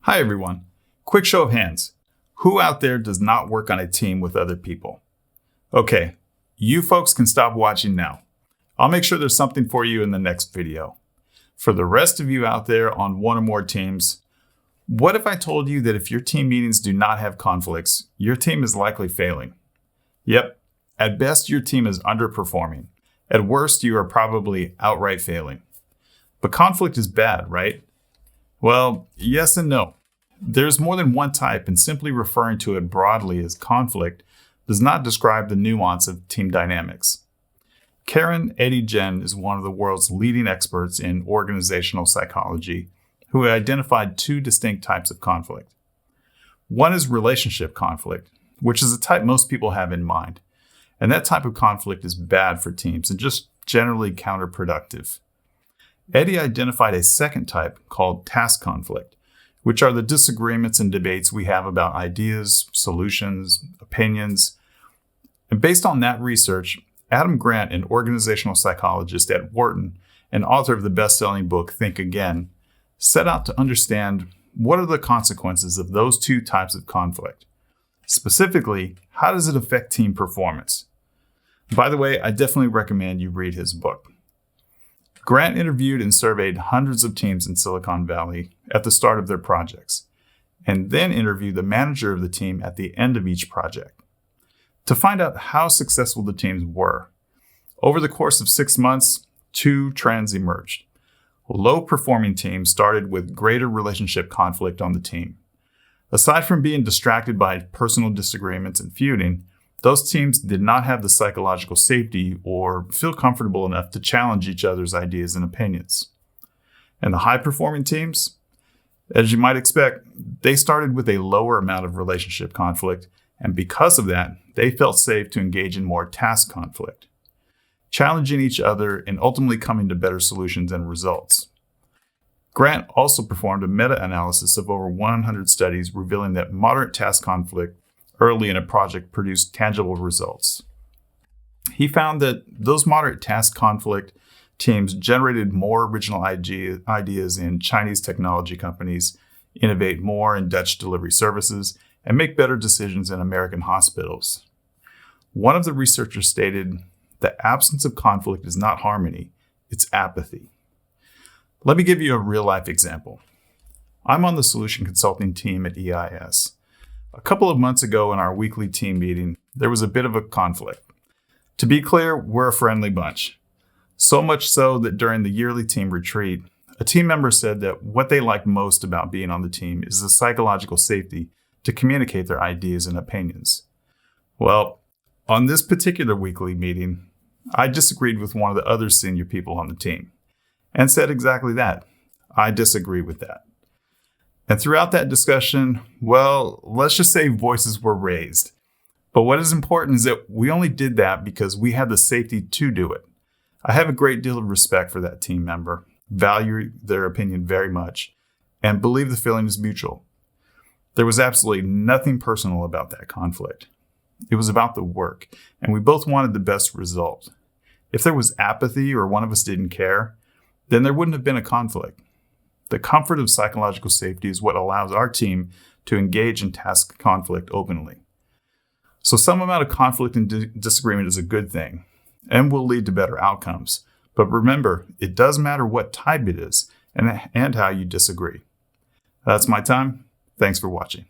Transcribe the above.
Hi everyone. Quick show of hands. Who out there does not work on a team with other people? Okay, you folks can stop watching now. I'll make sure there's something for you in the next video. For the rest of you out there on one or more teams, what if I told you that if your team meetings do not have conflicts, your team is likely failing? Yep, at best your team is underperforming. At worst, you are probably outright failing. But conflict is bad, right? Well, yes and no. There's more than one type, and simply referring to it broadly as conflict does not describe the nuance of team dynamics. Karen Jen is one of the world's leading experts in organizational psychology who identified two distinct types of conflict. One is relationship conflict, which is a type most people have in mind. And that type of conflict is bad for teams and just generally counterproductive. Eddie identified a second type called task conflict, which are the disagreements and debates we have about ideas, solutions, opinions. And based on that research, Adam Grant, an organizational psychologist at Wharton and author of the best-selling book Think Again, set out to understand what are the consequences of those two types of conflict. Specifically, how does it affect team performance? By the way, I definitely recommend you read his book. Grant interviewed and surveyed hundreds of teams in Silicon Valley at the start of their projects, and then interviewed the manager of the team at the end of each project to find out how successful the teams were. Over the course of 6 months, two trends emerged. Low-performing teams started with greater relationship conflict on the team. Aside from being distracted by personal disagreements and feuding, those teams did not have the psychological safety or feel comfortable enough to challenge each other's ideas and opinions. And the high-performing teams, as you might expect, they started with a lower amount of relationship conflict, and because of that, they felt safe to engage in more task conflict, challenging each other and ultimately coming to better solutions and results. Grant also performed a meta-analysis of over 100 studies revealing that moderate task conflict early in a project produced tangible results. He found that those moderate task conflict teams generated more original ideas in Chinese technology companies, innovate more in Dutch delivery services, and make better decisions in American hospitals. One of the researchers stated, "The absence of conflict is not harmony, it's apathy." Let me give you a real-life example. I'm on the solution consulting team at EIS. A couple of months ago in our weekly team meeting, there was a bit of a conflict. To be clear, we're a friendly bunch. So much so that during the yearly team retreat, a team member said that what they liked most about being on the team is the psychological safety to communicate their ideas and opinions. Well, on this particular weekly meeting, I disagreed with one of the other senior people on the team and said exactly that. I disagree with that. And throughout that discussion, well, let's just say voices were raised. But what is important is that we only did that because we had the safety to do it. I have a great deal of respect for that team member, value their opinion very much, and believe the feeling is mutual. There was absolutely nothing personal about that conflict. It was about the work, and we both wanted the best result. If there was apathy or one of us didn't care, then there wouldn't have been a conflict. The comfort of psychological safety is what allows our team to engage in task conflict openly. So some amount of conflict and disagreement is a good thing and will lead to better outcomes. But remember, it does matter what type it is and how you disagree. That's my time. Thanks for watching.